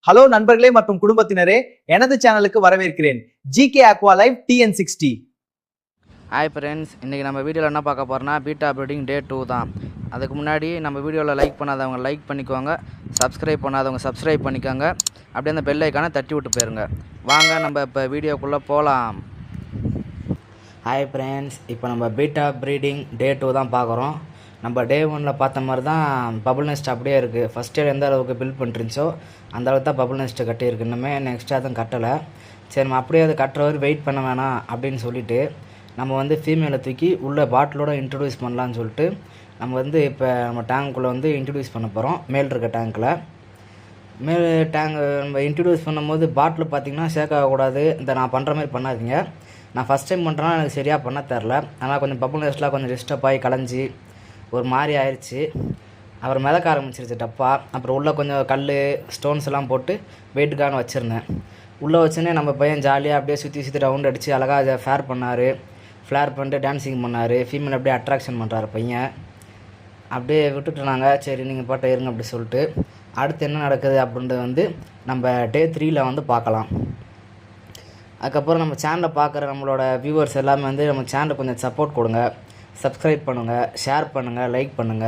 Hello நண்பர்களே மற்றும் குடும்பத்தினரே, எனது சேனலுக்கு வரவேற்கிறேன். GK Aqua live TN60. Hi friends, இன்றைக்கி நம்ம வீடியோவில் என்ன பார்க்க போகிறோன்னா பீட்டா ப்ரீடிங் டே 2 தான். அதுக்கு முன்னாடி நம்ம வீடியோவில் லைக் பண்ணாதவங்க லைக் பண்ணிக்கோங்க, சப்ஸ்கிரைப் பண்ணாதவங்க சப்ஸ்கிரைப் பண்ணிக்கோங்க, அப்படியே அந்த பெல் ஐக்கானை தட்டி விட்டு போயிருங்க. வாங்க நம்ம இப்போ வீடியோக்குள்ளே போகலாம். ஹாய் ஃப்ரெண்ட்ஸ், இப்போ நம்ம பீட்டா ப்ரீடிங் டே 2 தான் பார்க்குறோம். நம்ம டே 1ல் பார்த்த மாதிரி தான் பபுள் நெஸ்ட் அப்படியே இருக்குது. ஃபஸ்ட் இயர் எந்த அளவுக்கு பில்ட் பண்ணிருந்துச்சோ அந்த அளவுக்கு தான் பபுள் நெஸ்ட்டு கட்டியிருக்கு. இன்னுமே நெக்ஸ்ட்டாக தான் கட்டலை. சரி, நம்ம அப்படியே அது கட்டுறவர் வெயிட் பண்ண வேணாம் அப்படின்னு சொல்லிவிட்டு நம்ம வந்து ஃபீமேலை தூக்கி உள்ள பாட்டிலோட இன்ட்ரடியூஸ் பண்ணலான்னு சொல்லிட்டு நம்ம வந்து இப்போ நம்ம டேங்க்குள்ளே வந்து இன்ட்ரடியூஸ் பண்ண போகிறோம். மேல் இருக்க டேங்க்கில் நம்ம இன்ட்ரடியூஸ் பண்ணும்போது பாட்டில் பார்த்திங்கன்னா சேர்க்கக்கூடாது. இந்த நான் பண்ணுற மாதிரி பண்ணாதீங்க. நான் ஃபஸ்ட் டைம் பண்ணுறேன்னா எனக்கு சரியாக பண்ண தெரில. ஆனால் கொஞ்சம் பபுள் நெஸ்ட்லாம் கொஞ்சம் டிஸ்டர்ப் ஆகி கலைஞ்சி ஒரு மாதிரி ஆயிடுச்சு. அப்புறம் மிதக்க ஆரம்பிச்சிருச்சு டப்பா. அப்புறம் உள்ளே கொஞ்சம் கல் ஸ்டோன்ஸ் எல்லாம் போட்டு வெயிட்டுக்கான வச்சுருந்தேன். உள்ளே வச்சோன்னே நம்ம பையன் ஜாலியாக அப்படியே சுற்றி ரவுண்ட் அடித்து அழகாக அதை ஃப்ளேர் பண்ணிட்டு டான்ஸிங் பண்ணார். ஃபீமேல் அப்படியே அட்ராக்ஷன் பண்ணுறாரு பையன். அப்படியே விட்டுட்டுனாங்க. சரி, நீங்கள் பாட்ட இருங்க அப்படி சொல்லிட்டு அடுத்து என்ன நடக்குது அப்படின்றது வந்து நம்ம டே 3ல் வந்து பார்க்கலாம். அதுக்கப்புறம் நம்ம சேனலை பார்க்குற நம்மளோட வியூவர்ஸ் எல்லாமே வந்து நம்ம சேனலுக்கு கொஞ்சம் சப்போர்ட் கொடுங்க. சப்ஸ்கிரைப் பண்ணுங்கள், ஷேர் பண்ணுங்கள், லைக் பண்ணுங்கள்.